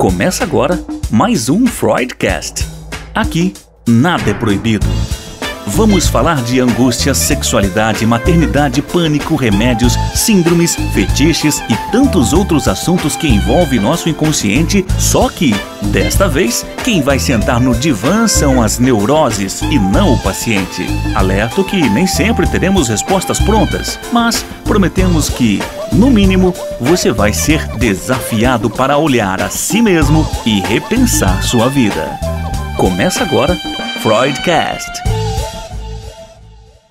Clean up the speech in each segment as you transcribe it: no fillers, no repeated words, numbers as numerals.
Começa agora mais um Freudcast. Aqui, nada é proibido. Vamos falar de angústia, sexualidade, maternidade, pânico, remédios, síndromes, fetiches e tantos outros assuntos que envolvem nosso inconsciente, só que, desta vez, quem vai sentar no divã são as neuroses e não o paciente. Alerto que nem sempre teremos respostas prontas, mas prometemos que, no mínimo, você vai ser desafiado para olhar a si mesmo e repensar sua vida. Começa agora, Freudcast.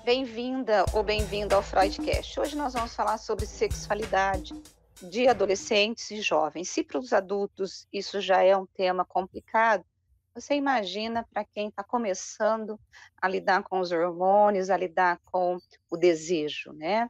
Bem-vinda ou bem-vindo ao Freudcast. Hoje nós vamos falar sobre sexualidade de adolescentes e jovens. Se para os adultos isso já é um tema complicado, você imagina para quem está começando a lidar com os hormônios, a lidar com o desejo, né?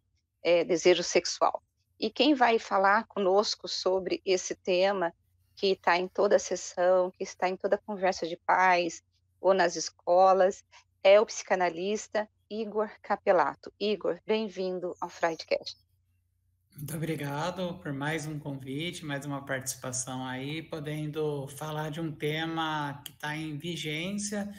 Desejo sexual. E quem vai falar conosco sobre esse tema, que está em toda a sessão, que está em toda a conversa de pais ou nas escolas, é o psicanalista Igor Capelato. Igor, bem-vindo ao Freudcast. Muito obrigado por mais um convite, mais uma participação aí, podendo falar de um tema que está em vigência,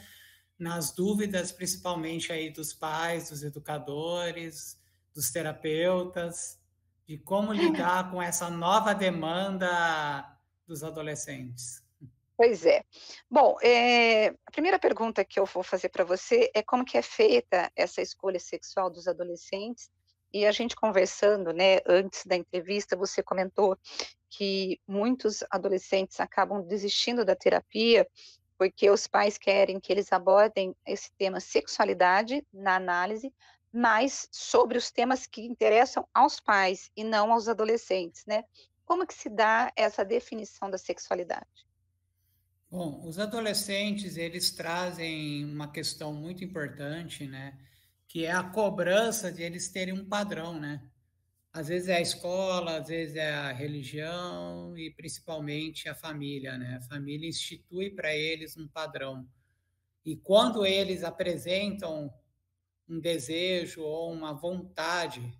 nas dúvidas principalmente aí dos pais, dos educadores, dos terapeutas, de como lidar com essa nova demanda dos adolescentes. Pois é. Bom, a primeira pergunta que eu vou fazer para você é como que é feita essa escolha sexual dos adolescentes. E a gente conversando, né, antes da entrevista, você comentou que muitos adolescentes acabam desistindo da terapia porque os pais querem que eles abordem esse tema sexualidade na análise, mas sobre os temas que interessam aos pais e não aos adolescentes, né? Como que se dá essa definição da sexualidade? Bom, os adolescentes, eles trazem uma questão muito importante, né? Que é a cobrança de eles terem um padrão, né? Às vezes é a escola, às vezes é a religião e principalmente a família, né? A família institui para eles um padrão. E quando eles apresentam um desejo ou uma vontade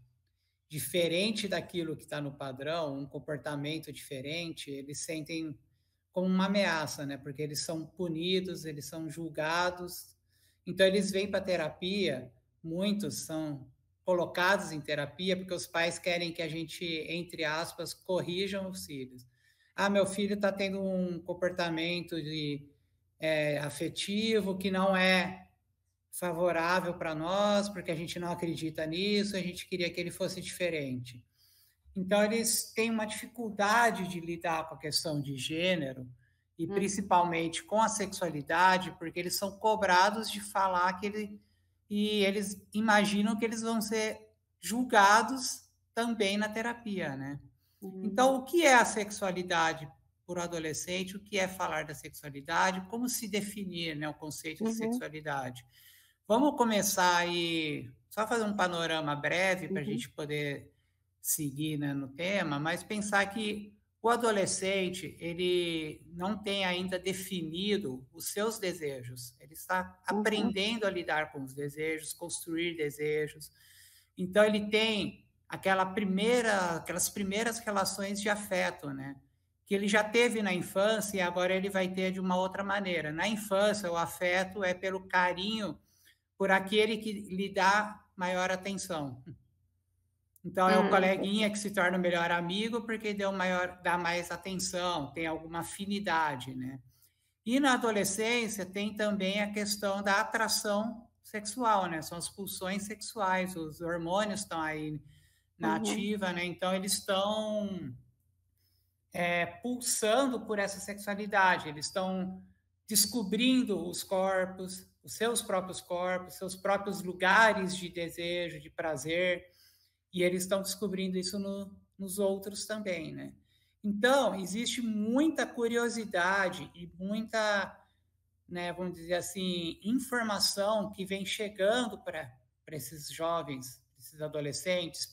diferente daquilo que está no padrão, um comportamento diferente, eles sentem como uma ameaça, né? Porque eles são punidos, eles são julgados. Então, eles vêm para a terapia, muitos são colocados em terapia porque os pais querem que a gente, entre aspas, corrijam os filhos. Ah, meu filho está tendo um comportamento afetivo que não é favorável para nós, porque a gente não acredita nisso, a gente queria que ele fosse diferente. Então, eles têm uma dificuldade de lidar com a questão de gênero e principalmente com a sexualidade, porque eles são cobrados de falar e eles imaginam que eles vão ser julgados também na terapia, né? Então, o que é a sexualidade por adolescente? O que é falar da sexualidade? Como se definir, né, o conceito de sexualidade? Vamos começar aí, só fazer um panorama breve para a gente poder seguir, né, no tema, mas pensar que o adolescente, ele não tem ainda definido os seus desejos, ele está aprendendo a lidar com os desejos, construir desejos, então ele tem aquelas primeiras relações de afeto, né, que ele já teve na infância e agora ele vai ter de uma outra maneira. Na infância, o afeto é pelo carinho por aquele que lhe dá maior atenção. Então, é o coleguinha que se torna o melhor amigo porque dá mais atenção, tem alguma afinidade, né? E na adolescência tem também a questão da atração sexual, né? São as pulsões sexuais, os hormônios estão aí na ativa, né? Então, eles estão pulsando por essa sexualidade, eles estão descobrindo os corpos, os seus próprios seus lugares de desejo, de prazer, e eles estão descobrindo isso nos outros também, né? Então, existe muita curiosidade e muita, né, vamos dizer assim, informação que vem chegando para esses jovens, esses adolescentes,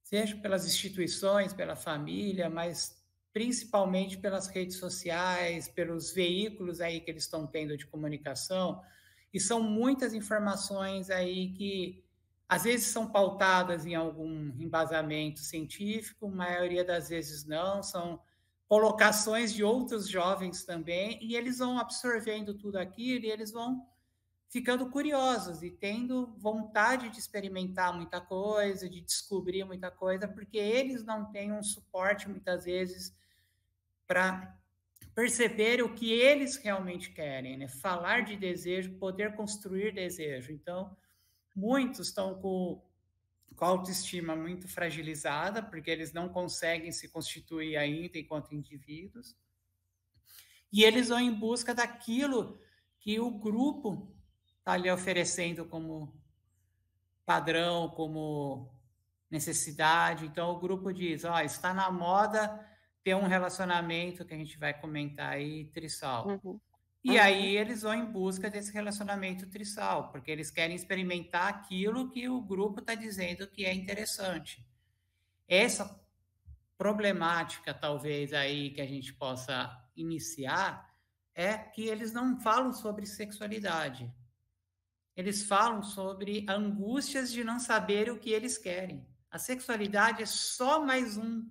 seja pelas instituições, pela família, mas principalmente pelas redes sociais, pelos veículos aí que eles estão tendo de comunicação, e são muitas informações aí que às vezes são pautadas em algum embasamento científico, a maioria das vezes não, são colocações de outros jovens também, e eles vão absorvendo tudo aquilo e eles vão ficando curiosos e tendo vontade de experimentar muita coisa, de descobrir muita coisa, porque eles não têm um suporte, muitas vezes, para perceber o que eles realmente querem, né? Falar de desejo, poder construir desejo. Então, muitos estão com a autoestima muito fragilizada, porque eles não conseguem se constituir ainda enquanto indivíduos, e eles vão em busca daquilo que o grupo está lhe oferecendo como padrão, como necessidade. Então, o grupo diz, está na moda ter um relacionamento, que a gente vai comentar aí, trissal. E aí eles vão em busca desse relacionamento trissal, porque eles querem experimentar aquilo que o grupo está dizendo que é interessante. Essa problemática, talvez, aí que a gente possa iniciar, é que eles não falam sobre sexualidade. Eles falam sobre angústias de não saber o que eles querem. A sexualidade é só mais um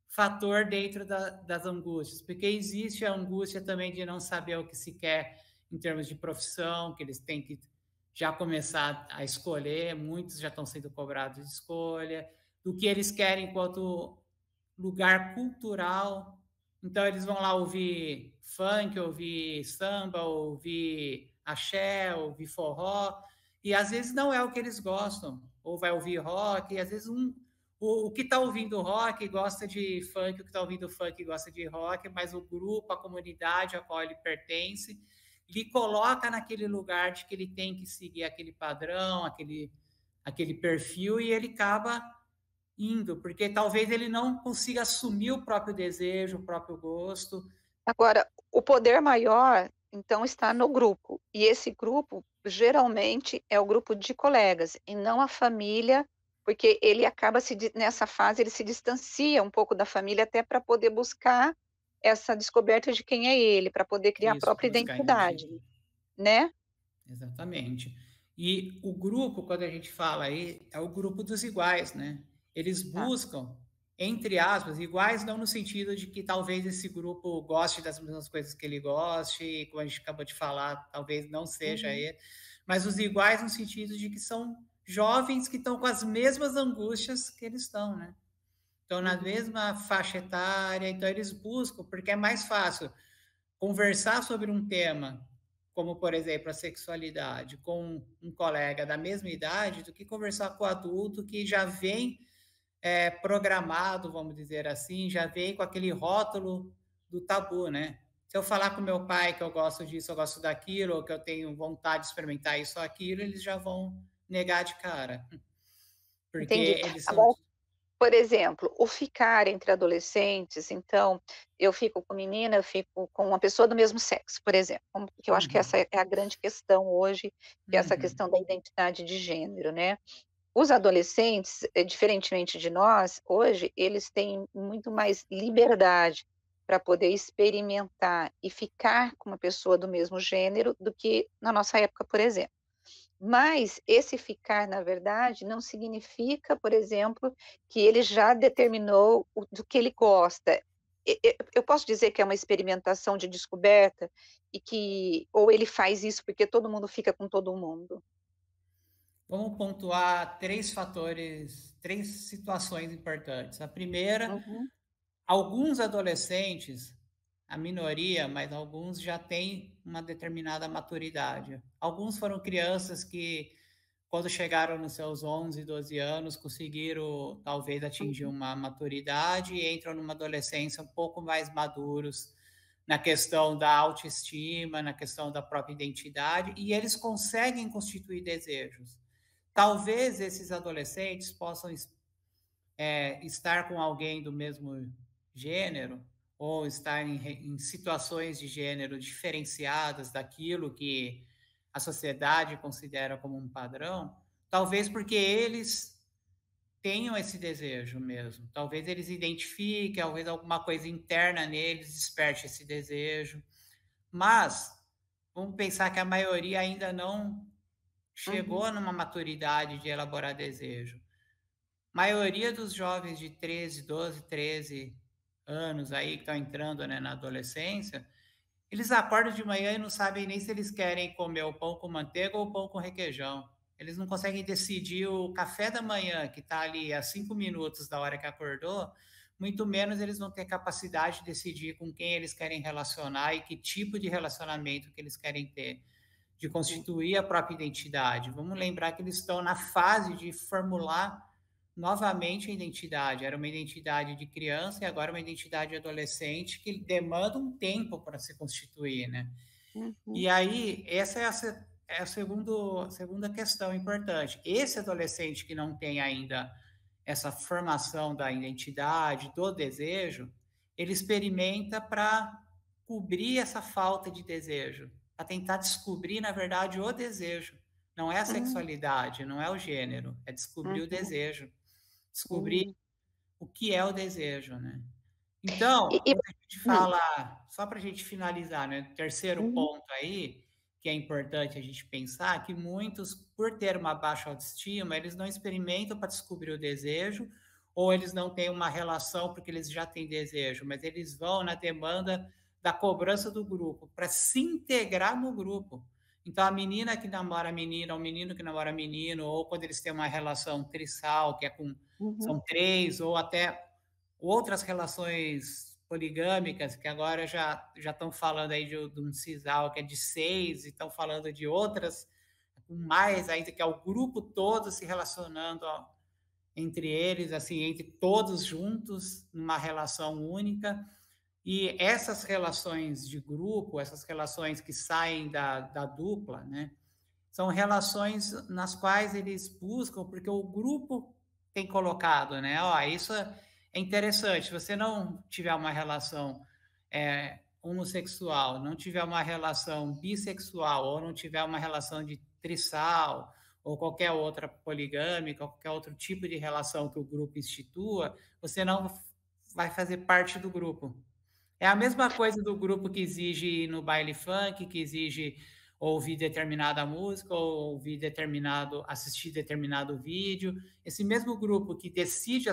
fator dentro das angústias, porque existe a angústia também de não saber o que se quer em termos de profissão, que eles têm que já começar a escolher, muitos já estão sendo cobrados de escolha, do que eles querem enquanto lugar cultural. Então, eles vão lá ouvir funk, ouvir samba, ouvir axé, ouvir forró, e às vezes não é o que eles gostam, ou vai ouvir rock, e às vezes o que está ouvindo rock gosta de funk, o que está ouvindo funk gosta de rock, mas o grupo, a comunidade a qual ele pertence, lhe coloca naquele lugar de que ele tem que seguir aquele padrão, aquele perfil, e ele acaba indo, porque talvez ele não consiga assumir o próprio desejo, o próprio gosto. Agora, o poder maior, então, está no grupo, e esse grupo, geralmente, é o grupo de colegas, e não a família, porque ele acaba nessa fase, ele se distancia um pouco da família, até para poder buscar essa descoberta de quem é ele, para poder criar a própria identidade, né? Exatamente. E o grupo, quando a gente fala aí, é o grupo dos iguais, né? Eles buscam, entre aspas, iguais não no sentido de que talvez esse grupo goste das mesmas coisas que ele goste, como a gente acabou de falar, talvez não seja ele, mas os iguais no sentido de que são jovens que estão com as mesmas angústias que eles estão, né? Estão na mesma faixa etária, então eles buscam, porque é mais fácil conversar sobre um tema, como, por exemplo, a sexualidade, com um colega da mesma idade, do que conversar com o adulto que já vem programado, vamos dizer assim, já vem com aquele rótulo do tabu, né? Se eu falar com meu pai que eu gosto disso, eu gosto daquilo, ou que eu tenho vontade de experimentar isso ou aquilo, eles já vão negar de cara. Porque eles são... Agora, por exemplo, o ficar entre adolescentes, então, eu fico com menina, eu fico com uma pessoa do mesmo sexo, por exemplo, porque eu acho que essa é a grande questão hoje, que é essa questão da identidade de gênero, né? Os adolescentes, diferentemente de nós, hoje, eles têm muito mais liberdade para poder experimentar e ficar com uma pessoa do mesmo gênero do que na nossa época, por exemplo. Mas esse ficar, na verdade, não significa, por exemplo, que ele já determinou do que ele gosta. Eu posso dizer que é uma experimentação de descoberta ou ele faz isso porque todo mundo fica com todo mundo? Vamos pontuar três situações importantes. A primeira, alguns adolescentes, a minoria, mas alguns já têm uma determinada maturidade. Alguns foram crianças que, quando chegaram nos seus 11, 12 anos, conseguiram talvez atingir uma maturidade e entram numa adolescência um pouco mais maduros na questão da autoestima, na questão da própria identidade, e eles conseguem constituir desejos. Talvez esses adolescentes possam estar com alguém do mesmo gênero ou estar em situações de gênero diferenciadas daquilo que a sociedade considera como um padrão, talvez porque eles tenham esse desejo mesmo. Talvez eles identifiquem, talvez alguma coisa interna neles desperte esse desejo. Mas vamos pensar que a maioria ainda não chegou numa maturidade de elaborar desejo. A maioria dos jovens de 13, 12, 13 anos aí, que estão entrando, né, na adolescência, eles acordam de manhã e não sabem nem se eles querem comer o pão com manteiga ou o pão com requeijão. Eles não conseguem decidir o café da manhã, que está ali a 5 minutos da hora que acordou, muito menos eles vão ter capacidade de decidir com quem eles querem relacionar e que tipo de relacionamento que eles querem ter, de constituir a própria identidade. Vamos lembrar que eles estão na fase de formular novamente a identidade. Era uma identidade de criança e agora uma identidade de adolescente que demanda um tempo para se constituir, né? E aí, essa é a segunda questão importante. Esse adolescente que não tem ainda essa formação da identidade, do desejo, ele experimenta para cobrir essa falta de desejo, para tentar descobrir, na verdade, o desejo. Não é a sexualidade, não é o gênero, é descobrir o desejo. Descobrir o que é o desejo, né? Então, quando a gente fala, só para a gente finalizar, né? Terceiro ponto aí, que é importante a gente pensar, que muitos, por ter uma baixa autoestima, eles não experimentam para descobrir o desejo, ou eles não têm uma relação porque eles já têm desejo, mas eles vão na demanda da cobrança do grupo, para se integrar no grupo. Então, a menina que namora menina, ou o menino que namora menino, ou quando eles têm uma relação trissal, que é com são 3, ou até outras relações poligâmicas, que agora já estão falando aí de um sisal que é de 6, e estão falando de outras, com mais ainda, que é o grupo todo se relacionando entre eles, assim, entre todos juntos, numa relação única. E essas relações de grupo, essas relações que saem da dupla, né, são relações nas quais eles buscam, porque o grupo tem colocado, né? Ó, isso é interessante. Se você não tiver uma relação homossexual, não tiver uma relação bissexual, ou não tiver uma relação de trissal, ou qualquer outra poligâmica, ou qualquer outro tipo de relação que o grupo institua, você não vai fazer parte do grupo. É a mesma coisa do grupo que exige ir no baile funk, que exige ouvir determinada música, ou assistir determinado vídeo. Esse mesmo grupo que decide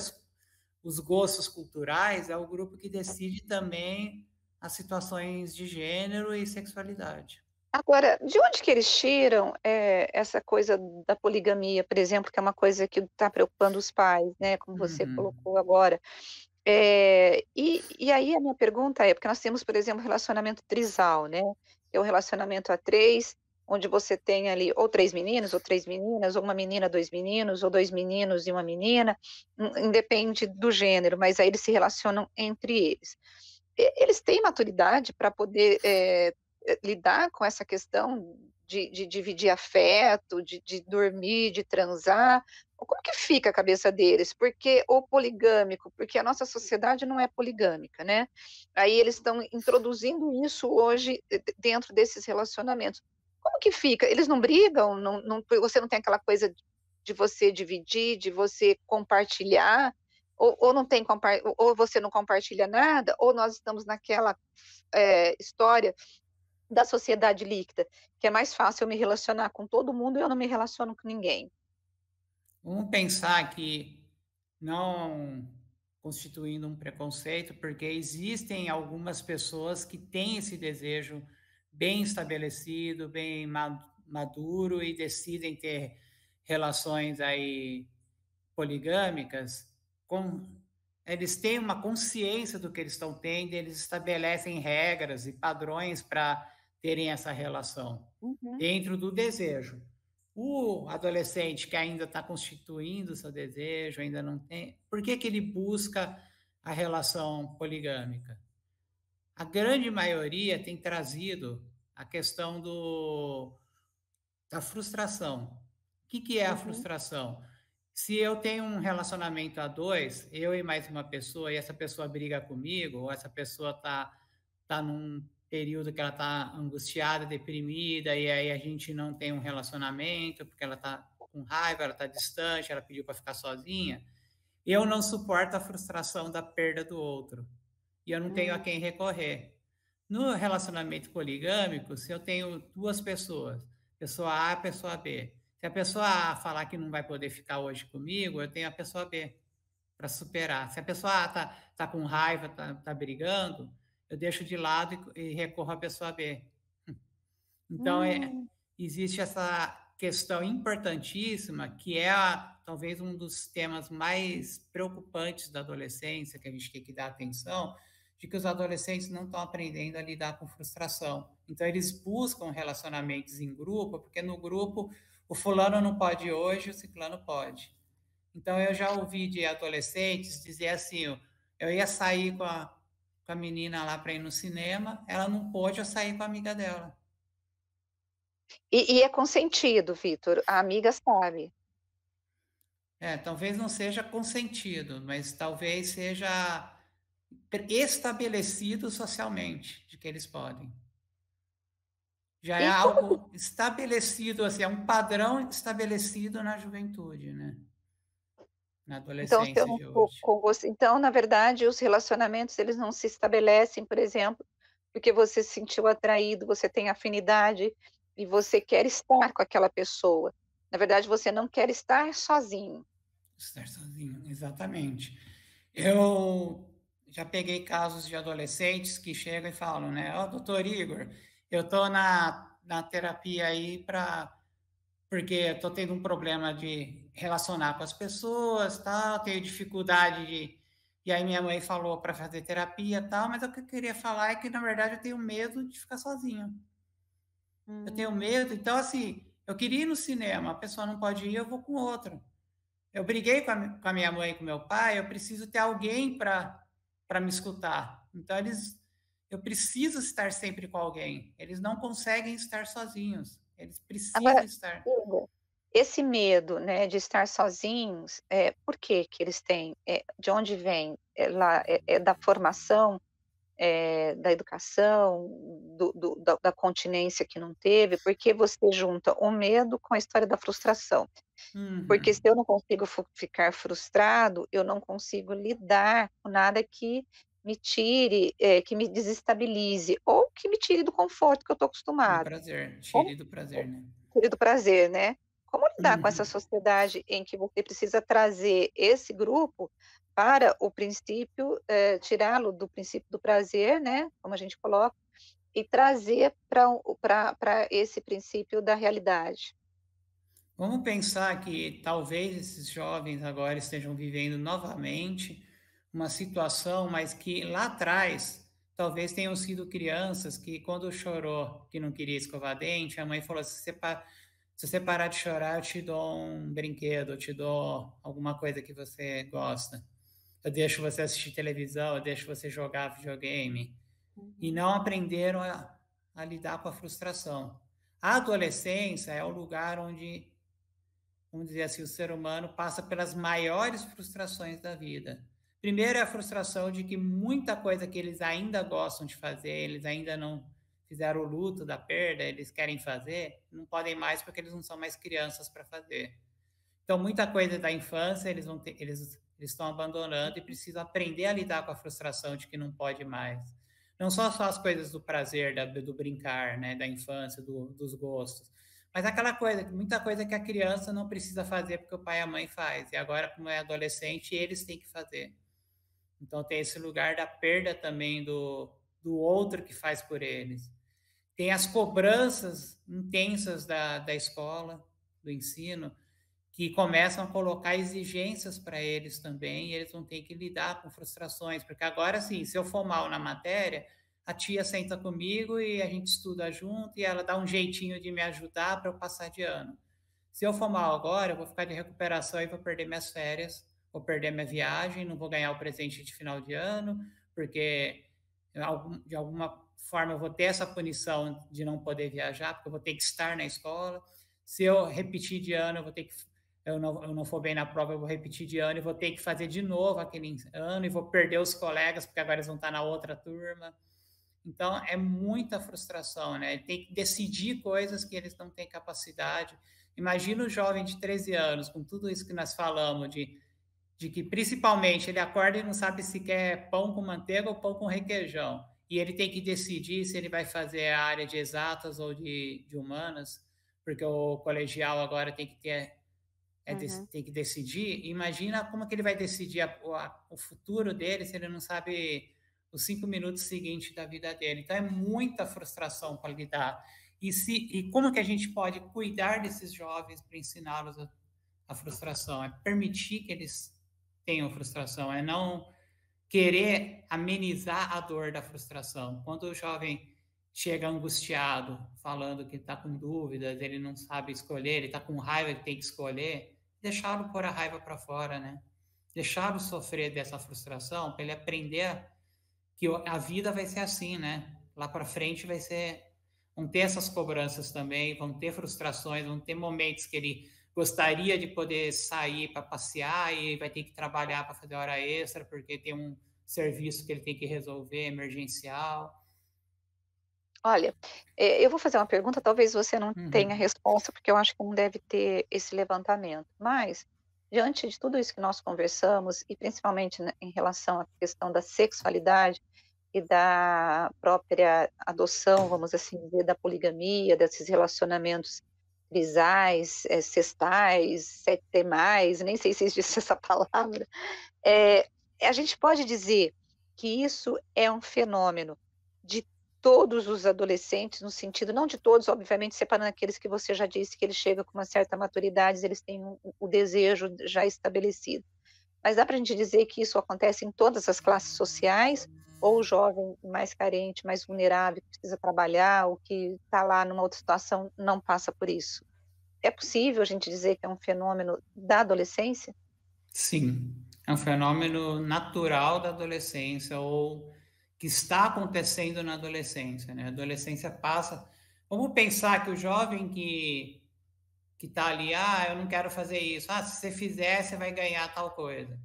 os gostos culturais é o grupo que decide também as situações de gênero e sexualidade. Agora, de onde que eles tiram essa coisa da poligamia, por exemplo, que é uma coisa que está preocupando os pais, né? Como você colocou agora. E aí a minha pergunta é, porque nós temos, por exemplo, relacionamento trisal, né? Que é o relacionamento a 3, onde você tem ali ou 3 meninos, ou 3 meninas, ou uma menina, 2 meninos, ou 2 meninos e uma menina, independe do gênero, mas aí eles se relacionam entre eles. Eles têm maturidade para poder lidar com essa questão de dividir afeto, de dormir, de transar? Como que fica a cabeça deles? Porque o poligâmico, porque a nossa sociedade não é poligâmica, né? Aí eles estão introduzindo isso hoje dentro desses relacionamentos. Como que fica? Eles não brigam? Você não tem aquela coisa de você dividir, de você compartilhar? Ou não tem ou você não compartilha nada? Ou nós estamos naquela história da sociedade líquida, que é mais fácil eu me relacionar com todo mundo e eu não me relaciono com ninguém? Vamos pensar que, não constituindo um preconceito, porque existem algumas pessoas que têm esse desejo bem estabelecido, bem maduro, e decidem ter relações aí poligâmicas, eles têm uma consciência do que eles estão tendo, eles estabelecem regras e padrões para terem essa relação dentro do desejo. O adolescente que ainda está constituindo o seu desejo, ainda não tem, por que ele busca a relação poligâmica? A grande maioria tem trazido a questão da frustração. O que é a frustração? Se eu tenho um relacionamento a 2, eu e mais uma pessoa, e essa pessoa briga comigo, ou essa pessoa tá num período que ela está angustiada, deprimida, e aí a gente não tem um relacionamento, porque ela está com raiva, ela está distante, ela pediu para ficar sozinha, eu não suporto a frustração da perda do outro, e eu não tenho a quem recorrer. No relacionamento poligâmico, se eu tenho 2 pessoas, pessoa A e pessoa B, se a pessoa A falar que não vai poder ficar hoje comigo, eu tenho a pessoa B. para superar. Se a pessoa tá com raiva, tá brigando, eu deixo de lado e recorro à pessoa B. Então, Hum. existe essa questão importantíssima, que é talvez um dos temas mais preocupantes da adolescência, que a gente tem que dar atenção, de que os adolescentes não estão aprendendo a lidar com frustração. Então, eles buscam relacionamentos em grupo, porque no grupo o fulano não pode hoje, o ciclano pode. Então, eu já ouvi de adolescentes dizer assim: eu ia sair com a menina lá para ir no cinema, ela não pôde, eu saí com a amiga dela. E é consentido, Vitor, a amiga sabe. Talvez não seja consentido, mas talvez seja estabelecido socialmente de que eles podem. Já é E como algo estabelecido, assim, é um padrão estabelecido na juventude, né? Na então, se eu adolescência não de estou hoje. com você, então, na verdade, os relacionamentos, eles não se estabelecem, por exemplo, porque você se sentiu atraído, você tem afinidade e você quer estar com aquela pessoa. Na verdade, você não quer estar sozinho. Estar sozinho, exatamente. Eu já peguei casos de adolescentes que chegam e falam, né? Ó, doutor Igor, eu tô na terapia aí porque eu tô tendo um problema de relacionar com as pessoas, tal, tenho dificuldade de... E aí minha mãe falou para fazer terapia, tal, mas o que eu queria falar é que, na verdade, eu tenho medo de ficar sozinho. Eu tenho Hum. medo, então, assim, eu queria ir no cinema, a pessoa não pode ir, eu vou com outro. Eu briguei com a minha mãe e com meu pai, eu preciso ter alguém para me escutar. Então, eu preciso estar sempre com alguém. Eles não conseguem estar sozinhos. Eles precisam Agora, estar. Igor, esse medo, né, de estar sozinhos, por que eles têm? De onde vem? É da formação, da educação, da continência que não teve? Porque você junta o medo com a história da frustração. Porque se Uhum, eu não consigo ficar frustrado, eu não consigo lidar com nada que me tire, que me desestabilize, ou que me tire do conforto que eu estou do acostumado. prazer, Como tire do prazer, né? tire do prazer, né. Como lidar com essa Uhum. sociedade em que você precisa trazer esse grupo para o princípio, tirá-lo do princípio do prazer, né, como a gente coloca, e trazer para esse princípio da realidade? Vamos pensar que talvez esses jovens agora estejam vivendo novamente uma situação, mas que lá atrás talvez tenham sido crianças que, quando chorou, que não queria escovar dente, a mãe falou: se você parar de chorar, eu te dou um brinquedo, eu te dou alguma coisa que você gosta. Eu deixo você assistir televisão, eu deixo você jogar videogame. E Uhum. não aprenderam a lidar com a frustração. A adolescência é o lugar onde, vamos dizer assim, o ser humano passa pelas maiores frustrações da vida. Primeiro é a frustração de que muita coisa que eles ainda gostam de fazer, eles ainda não fizeram o luto da perda, eles querem fazer, não podem mais porque eles não são mais crianças para fazer. Então, muita coisa da infância eles estão abandonando e precisam aprender a lidar com a frustração de que não pode mais. Não só as coisas do prazer, do brincar, né, da infância, dos gostos, mas aquela coisa, muita coisa que a criança não precisa fazer porque o pai e a mãe faz. E agora, como é adolescente, eles têm que fazer. Então, tem esse lugar da perda também do outro que faz por eles. Tem as cobranças intensas da escola, do ensino, que começam a colocar exigências para eles também, e eles vão ter que lidar com frustrações, porque agora sim, se eu for mal na matéria, a tia senta comigo e a gente estuda junto e ela dá um jeitinho de me ajudar para eu passar de ano. Se eu for mal agora, eu vou ficar de recuperação e vou perder minhas férias, vou perder minha viagem, não vou ganhar o presente de final de ano, porque de alguma forma eu vou ter essa punição de não poder viajar, porque eu vou ter que estar na escola. Se eu repetir de ano, eu não for bem na prova, eu vou repetir de ano e vou ter que fazer de novo aquele ano e vou perder os colegas, porque agora eles vão estar na outra turma. Então, é muita frustração, né? Tem que decidir coisas que eles não têm capacidade. Imagina o jovem de 13 anos, com tudo isso que nós falamos, de que principalmente ele acorda e não sabe se quer pão com manteiga ou pão com requeijão. E ele tem que decidir se ele vai fazer a área de exatas ou de humanas, porque o colegial agora tem que ter tem que decidir, imagina como que ele vai decidir o futuro dele se ele não sabe os 5 minutos seguintes da vida dele. Então, é muita frustração para lidar. E como que a gente pode cuidar desses jovens para ensiná-los a frustração? É permitir que eles tenham frustração, é não querer amenizar a dor da frustração. Quando o jovem chega angustiado, falando que está com dúvidas, ele não sabe escolher, ele está com raiva, ele tem que escolher, deixá-lo pôr a raiva para fora, né? Deixá-lo sofrer dessa frustração, para ele aprender que a vida vai ser assim, né? Lá para frente vão ter essas cobranças também, vão ter frustrações, vão ter momentos que ele gostaria de poder sair para passear e vai ter que trabalhar para fazer hora extra, porque tem um serviço que ele tem que resolver, emergencial. Olha, eu vou fazer uma pergunta, talvez você não tenha resposta, porque eu acho que não deve ter esse levantamento, mas, diante de tudo isso que nós conversamos, e principalmente em relação à questão da sexualidade e da própria adoção, vamos assim dizer, da poligamia, desses relacionamentos trisais, sextais, septemais, nem sei se existe essa palavra, a gente pode dizer que isso é um fenômeno de todos os adolescentes, no sentido, não de todos, obviamente, separando aqueles que você já disse que eles chegam com uma certa maturidade, eles têm o desejo já estabelecido. Mas dá para a gente dizer que isso acontece em todas as classes sociais, ou o jovem mais carente, mais vulnerável, que precisa trabalhar, ou que está lá numa outra situação, não passa por isso? É possível a gente dizer que é um fenômeno da adolescência? Sim, é um fenômeno natural da adolescência, ou que está acontecendo na adolescência, né? A adolescência passa... Vamos pensar que o jovem que está ali, eu não quero fazer isso, se você fizer, você vai ganhar tal coisa.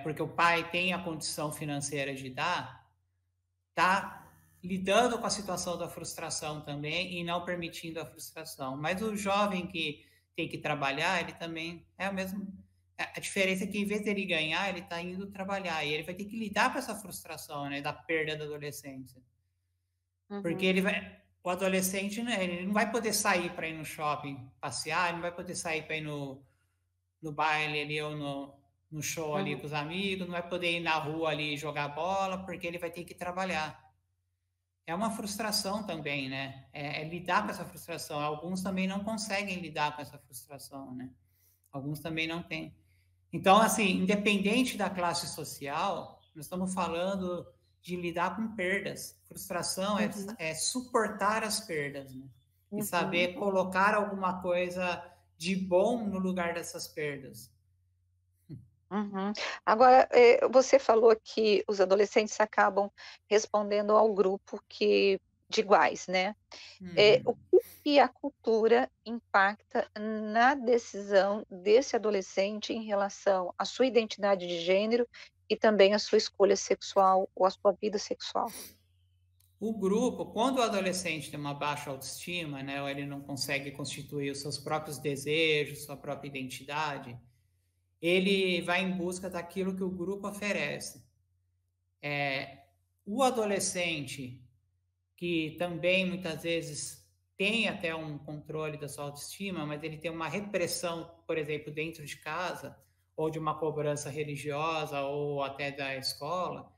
Porque o pai tem a condição financeira de dar, está lidando com a situação da frustração também e não permitindo a frustração. Mas o jovem que tem que trabalhar, ele também é o mesmo... A diferença é que, em vez dele ganhar, ele está indo trabalhar. E ele vai ter que lidar com essa frustração, né, da perda da adolescência. Porque o adolescente, né, ele não vai poder sair para ir no shopping passear, ele não vai poder sair para ir no baile ali ou no show ali com os amigos, não vai poder ir na rua ali jogar bola, porque ele vai ter que trabalhar. É uma frustração também, né? É lidar com essa frustração. Alguns também não conseguem lidar com essa frustração, né? Alguns também não têm. Então, assim, independente da classe social, nós estamos falando de lidar com perdas. Frustração é suportar as perdas, né? E saber colocar alguma coisa de bom no lugar dessas perdas. Agora, você falou que os adolescentes acabam respondendo ao grupo de iguais, né? O que a cultura impacta na decisão desse adolescente em relação à sua identidade de gênero e também à sua escolha sexual ou à sua vida sexual? O grupo, quando o adolescente tem uma baixa autoestima, né, ou ele não consegue constituir os seus próprios desejos, sua própria identidade, ele vai em busca daquilo que o grupo oferece. O adolescente, que também muitas vezes tem até um controle da sua autoestima, mas ele tem uma repressão, por exemplo, dentro de casa, ou de uma cobrança religiosa, ou até da escola,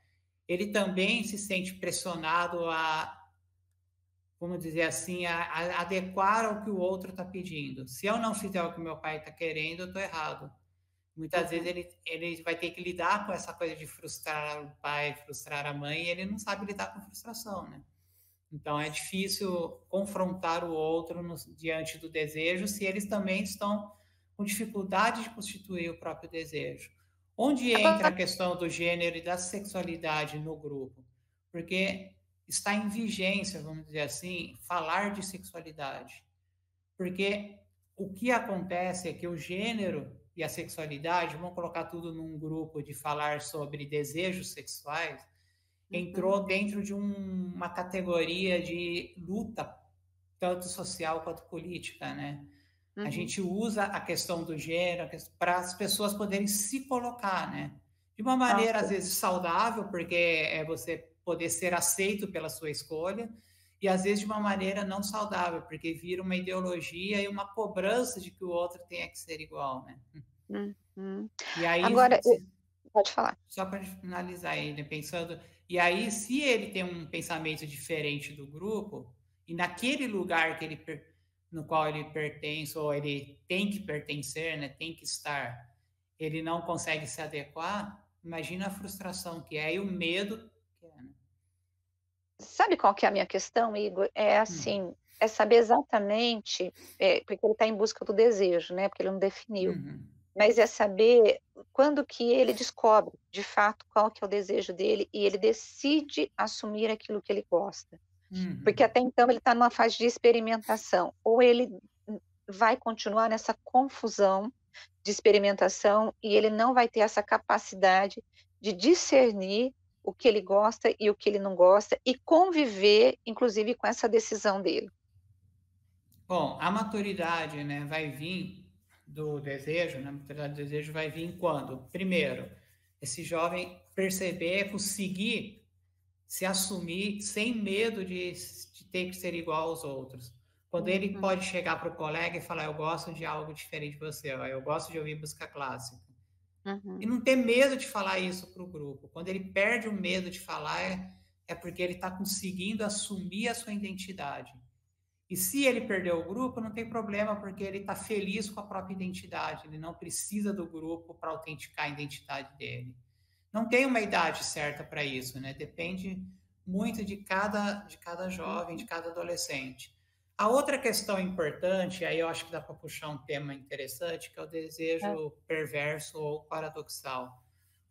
ele também se sente pressionado vamos dizer assim, a adequar ao que o outro está pedindo. Se eu não fizer o que meu pai está querendo, eu estou errado. Muitas vezes ele vai ter que lidar com essa coisa de frustrar o pai, frustrar a mãe, e ele não sabe lidar com frustração, né? Então, é difícil confrontar o outro diante do desejo se eles também estão com dificuldade de constituir o próprio desejo. Onde entra a questão do gênero e da sexualidade no grupo? Porque está em vigência, vamos dizer assim, falar de sexualidade. Porque o que acontece é que o gênero e a sexualidade, vamos colocar tudo num grupo de falar sobre desejos sexuais, entrou dentro de uma categoria de luta, tanto social quanto política, né? A gente usa a questão do gênero para as pessoas poderem se colocar, né? De uma maneira, às vezes, saudável, porque é você poder ser aceito pela sua escolha, e às vezes de uma maneira não saudável, porque vira uma ideologia e uma cobrança de que o outro tenha que ser igual, né? Uhum. E aí, Agora, pode falar. só para finalizar aí, né, pensando, e aí se ele tem um pensamento diferente do grupo, e naquele lugar que ele, no qual ele pertence, ou ele tem que pertencer, né, tem que estar, ele não consegue se adequar, imagina a frustração que é e o medo que é, né? Sabe qual que é a minha questão, Igor? É assim, é saber exatamente, porque ele está em busca do desejo, né? Porque ele não definiu. Uhum. Mas é saber quando que ele descobre, de fato, qual que é o desejo dele e ele decide assumir aquilo que ele gosta. Porque até então ele está numa fase de experimentação. Ou ele vai continuar nessa confusão de experimentação e ele não vai ter essa capacidade de discernir o que ele gosta e o que ele não gosta e conviver, inclusive, com essa decisão dele. Bom, a maturidade, né, vai vir do desejo, né? A maturidade do desejo vai vir quando? Primeiro, esse jovem perceber, conseguir se assumir sem medo de ter que ser igual aos outros. Quando ele pode chegar para o colega e falar, eu gosto de algo diferente de você, eu gosto de ouvir música clássica. E não ter medo de falar isso para o grupo. Quando ele perde o medo de falar, é porque ele está conseguindo assumir a sua identidade. E se ele perdeu o grupo, não tem problema, porque ele está feliz com a própria identidade. Ele não precisa do grupo para autenticar a identidade dele. Não tem uma idade certa para isso, né? Depende muito de cada jovem, de cada adolescente. A outra questão importante, aí eu acho que dá para puxar um tema interessante, que é o desejo perverso ou paradoxal.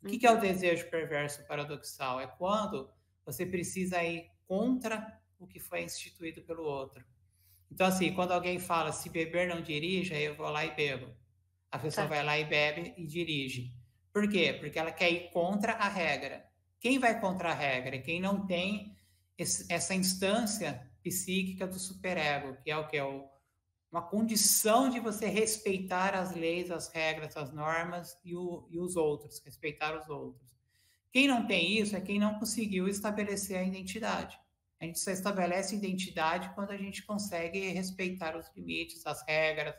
O que é o desejo perverso ou paradoxal? É quando você precisa ir contra o que foi instituído pelo outro. Então, assim, quando alguém fala, se beber não dirija, eu vou lá e bebo. A pessoa vai lá e bebe e dirige. Por quê? Porque ela quer ir contra a regra. Quem vai contra a regra? Quem não tem essa instância psíquica do superego, que é o que? Uma condição de você respeitar as leis, as regras, as normas e os outros, respeitar os outros. Quem não tem isso é quem não conseguiu estabelecer a identidade. A gente só estabelece identidade quando a gente consegue respeitar os limites, as regras,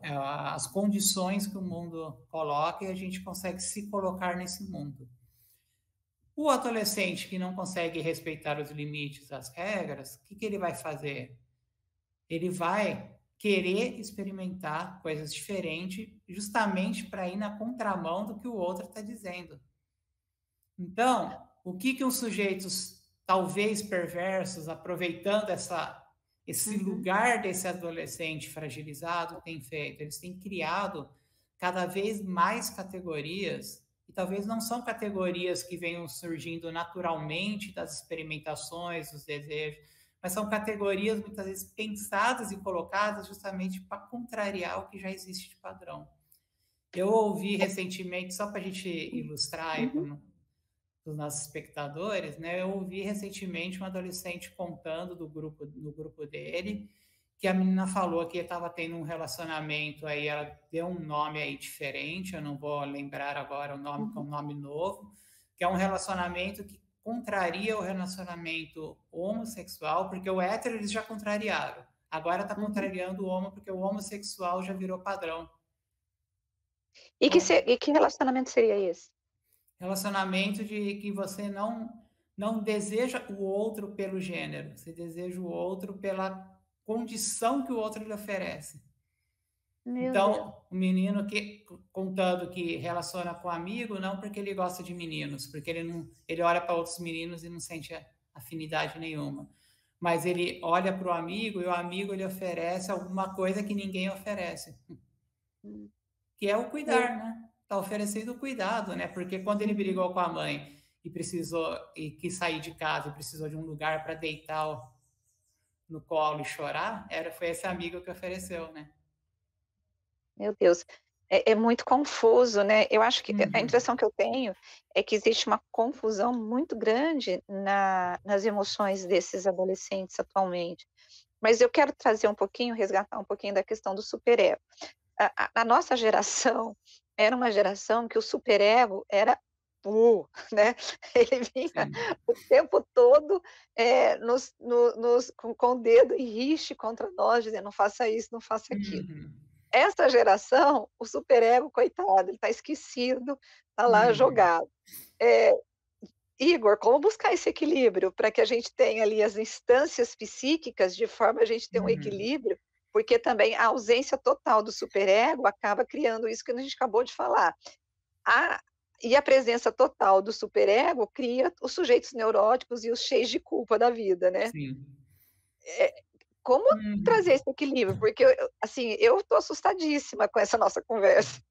as condições que o mundo coloca e a gente consegue se colocar nesse mundo. O adolescente que não consegue respeitar os limites, as regras, o que ele vai fazer? Ele vai querer experimentar coisas diferentes justamente para ir na contramão do que o outro está dizendo. Então, o que os sujeitos talvez perversos, aproveitando esse lugar desse adolescente fragilizado, têm feito? Eles têm criado cada vez mais categorias, e talvez não são categorias que venham surgindo naturalmente das experimentações, dos desejos, mas são categorias muitas vezes pensadas e colocadas justamente para contrariar o que já existe de padrão. Eu ouvi recentemente, só para a gente ilustrar aí os nossos espectadores, né? Eu ouvi recentemente um adolescente contando do grupo dele, que a menina falou que estava tendo um relacionamento aí, ela deu um nome aí diferente, eu não vou lembrar agora o nome, que é um nome novo, que é um relacionamento que contraria o relacionamento homossexual, porque o hétero eles já contrariaram. Agora está contrariando o homo, porque o homossexual já virou padrão. E que relacionamento seria esse? Relacionamento de que você não deseja o outro pelo gênero, você deseja o outro pela condição que o outro lhe oferece. Então, o menino contando que relaciona com amigo, não porque ele gosta de meninos, porque ele olha para outros meninos e não sente afinidade nenhuma. Mas ele olha para o amigo e o amigo lhe oferece alguma coisa que ninguém oferece. Que é o cuidar, né? Está oferecendo o cuidado, né? Porque quando ele brigou com a mãe e quis sair de casa e precisou de um lugar para deitar no colo e chorar, foi esse amigo que ofereceu, né? Meu Deus, é muito confuso, né? Eu acho que a impressão que eu tenho é que existe uma confusão muito grande nas emoções desses adolescentes atualmente. Mas eu quero trazer resgatar um pouquinho da questão do superego. A nossa geração era uma geração que o superego era né? Ele vinha sim. o tempo todo, com o dedo em rixe contra nós, dizendo: "Não faça isso, não faça aquilo". Uhum, Essa geração, o superego, coitado, ele está esquecido, está lá uhum, jogado. Igor, como buscar esse equilíbrio para que a gente tenha ali as instâncias psíquicas, de forma a gente ter um uhum. equilíbrio, porque também a ausência total do superego acaba criando isso que a gente acabou de falar. A e a presença total do superego cria os sujeitos neuróticos e os cheios de culpa da vida, né. Sim. Eh, como trazer Uhum. esse equilíbrio? Porque assim, eu estou assustadíssima com essa nossa conversa.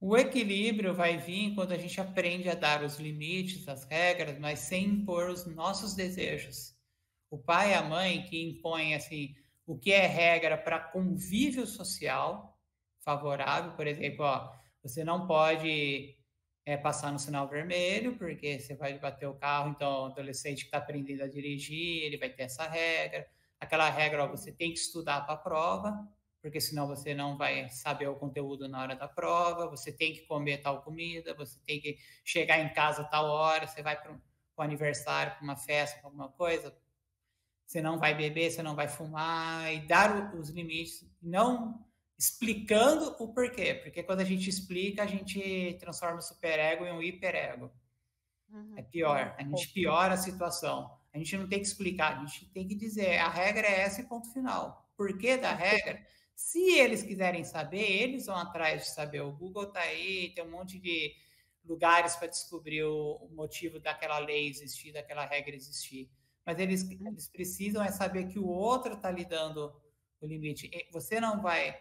O equilíbrio vai vir quando a gente aprende a dar os limites, as regras, mas sem impor os nossos desejos. O pai e a mãe que impõem assim o que é regra para convívio social favorável, por exemplo, ó, você não pode passar no sinal vermelho porque você vai bater o carro, então o adolescente que está aprendendo a dirigir, ele vai ter essa regra. Aquela regra, ó, você tem que estudar para a prova, porque senão você não vai saber o conteúdo na hora da prova, você tem que comer tal comida, você tem que chegar em casa a tal hora, você vai para um aniversário, para uma festa, para alguma coisa, você não vai beber, você não vai fumar, e dar os limites, não explicando o porquê, porque quando a gente explica, a gente transforma o superego em um hiperego. É Uhum. pior, a É. gente piora a situação. A gente não tem que explicar, a gente tem que dizer, a regra é essa e ponto final. Por que da Entendi. regra? Se eles quiserem saber, eles vão atrás de saber. O Google está aí, tem um monte de lugares para descobrir o motivo daquela lei existir, daquela regra existir. Mas eles precisam é saber que o outro está lhe dando o limite. Você não vai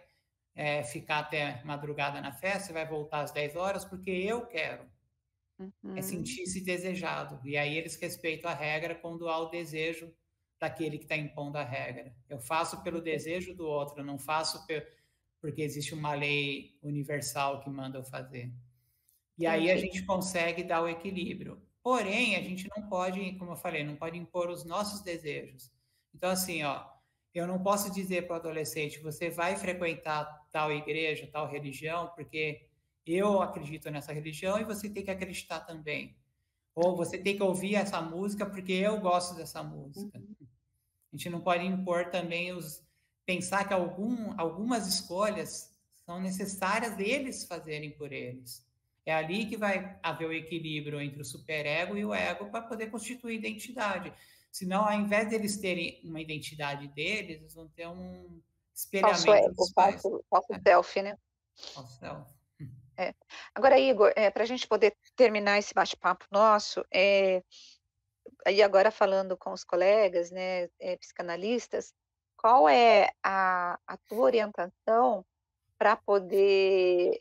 ficar até madrugada na festa, você vai voltar às 10 horas porque eu quero. É Uhum. sentir-se desejado. E aí eles respeitam a regra quando há o desejo daquele que está impondo a regra. Eu faço pelo Entendi, desejo do outro, eu não faço porque existe uma lei universal que manda eu fazer. E aí a entendi. gente consegue dar o equilíbrio. Porém, a gente não pode, como eu falei, não pode impor os nossos desejos. Então, assim, ó, eu não posso dizer para o adolescente, você vai frequentar tal igreja, tal religião, porque eu acredito nessa religião e você tem que acreditar também. Ou você tem que ouvir essa música porque eu gosto dessa música. Uhum. A gente não pode impor também pensar que algumas escolhas são necessárias eles fazerem por eles. É ali que vai haver o equilíbrio entre o superego e o ego para poder constituir identidade. Senão, ao invés deles terem uma identidade deles, eles vão ter um Falso espelhamento ego, dos pais. falso self, né. Ao céu. É. Agora, Igor, para a gente poder terminar esse bate-papo nosso, aí agora falando com os colegas, né, psicanalistas, qual é a tua orientação para poder,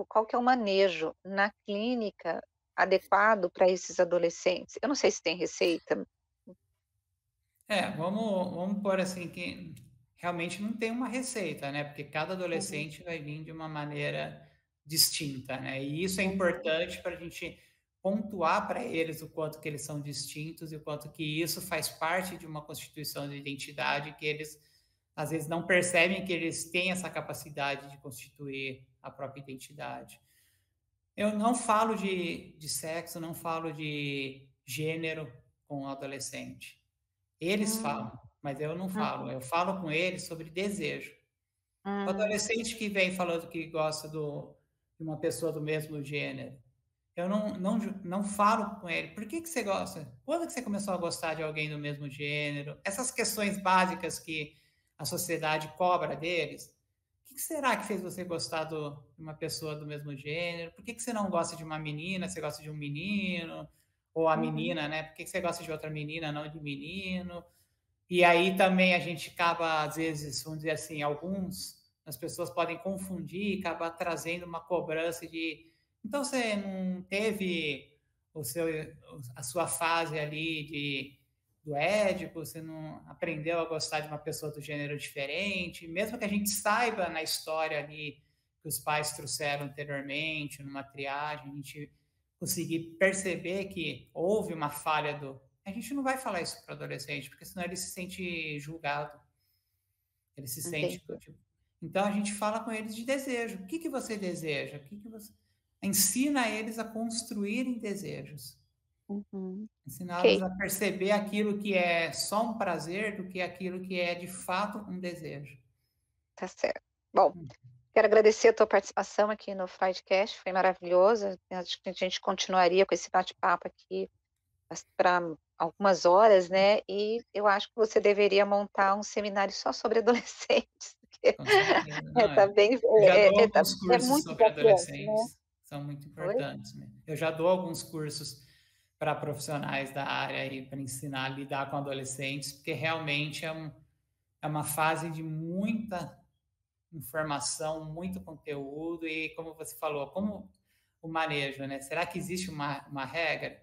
qual que é o manejo na clínica adequado para esses adolescentes? Eu não sei se tem receita. Vamos pôr assim que realmente não tem uma receita, né? Porque cada Uhum, adolescente vai vir de uma maneira distinta, né? E isso é uhum, importante para a gente pontuar para eles o quanto que eles são distintos e o quanto que isso faz parte de uma constituição de identidade que eles às vezes não percebem que eles têm essa capacidade de constituir a própria identidade. Eu não falo de sexo, não falo de gênero com o adolescente. Eles hum, falam, mas eu não falo. uhum, Eu falo com eles sobre desejo. O hum, adolescente que vem falando que gosta de uma pessoa do mesmo gênero, eu não falo com ele. Por que você gosta? Quando que você começou a gostar de alguém do mesmo gênero? Essas questões básicas que a sociedade cobra deles. O que será que fez você gostar de uma pessoa do mesmo gênero? Por que você não gosta de uma menina, você gosta de um menino? Ou a uhum, menina, né? Por que você gosta de outra menina, não de menino? E aí também a gente acaba, às vezes, vamos dizer assim, as pessoas podem confundir e acabar trazendo uma cobrança de. Então você não teve o seu, a sua fase ali do Édipo, você não aprendeu a gostar de uma pessoa do gênero diferente, mesmo que a gente saiba na história ali que os pais trouxeram anteriormente, numa triagem, a gente conseguir perceber que houve uma falha a gente não vai falar isso para o adolescente, porque senão ele se sente julgado, ele se sente entendi. tipo. Então a gente fala com eles de desejo. O que você deseja? O que você. ensina eles a construírem desejos. Uhum. Ensiná-los a perceber aquilo que é só um prazer do que aquilo que é de fato um desejo. Tá certo. Bom, quero agradecer a tua participação aqui no Freudcast, foi maravilhoso. Acho que a gente continuaria com esse bate-papo aqui para algumas horas, né? E eu acho que você deveria montar um seminário só sobre adolescentes. Com certeza. Não, Tá bem, eu já dou alguns cursos muito sobre importante, né? adolescentes, são muito importantes. Eu já dou alguns cursos para profissionais da área aí para ensinar a lidar com adolescentes, porque realmente é uma fase de muita informação, muito conteúdo e, como você falou, como o manejo, né? Será que existe uma regra?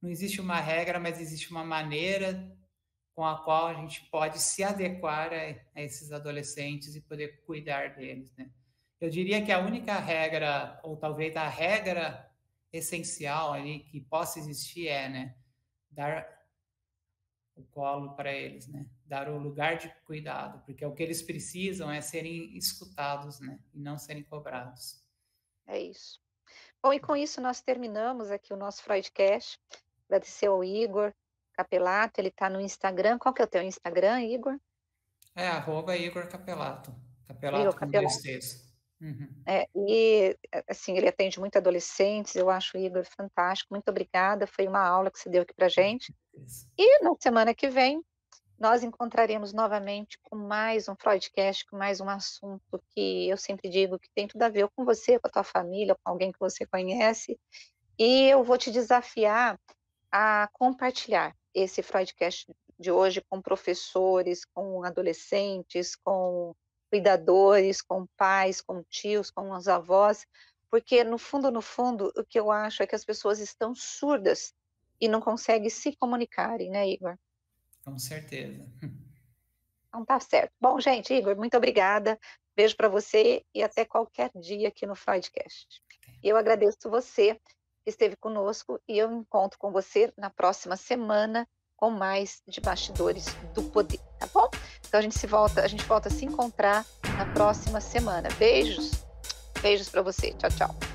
Não existe uma regra, mas existe uma maneira com a qual a gente pode se adequar a esses adolescentes e poder cuidar deles, né? Eu diria que a única regra, ou talvez a regra essencial ali que possa existir é, né, dar o colo para eles, né? Dar o lugar de cuidado, porque o que eles precisam é serem escutados, né? E não serem cobrados. É isso. Bom, e com isso nós terminamos aqui o nosso Freudcast. Agradecer ao Igor Capelato, ele está no Instagram. Qual que é o teu Instagram, Igor? É @Igor Capelato. Igor Capelato com Capelato. 2 T's. Uhum. E assim, ele atende muito adolescentes, eu acho o Igor fantástico. Muito obrigada, foi uma aula que você deu aqui para gente. E na semana que vem, nós encontraremos novamente com mais um Freudcast, com mais um assunto que eu sempre digo que tem tudo a ver com você, com a tua família, com alguém que você conhece. E eu vou te desafiar a compartilhar esse Freudcast de hoje com professores, com adolescentes, com cuidadores, com pais, com tios, com os avós, porque no fundo, o que eu acho é que as pessoas estão surdas e não conseguem se comunicarem, né, Igor? Com certeza. Então tá certo. Bom, gente, Igor, muito obrigada. Beijo para você e até qualquer dia aqui no Freudcast. E eu agradeço você que esteve conosco e eu encontro com você na próxima semana com mais de Bastidores do Poder, tá bom? Então a gente volta a se encontrar na próxima semana. Beijos para você. Tchau, tchau.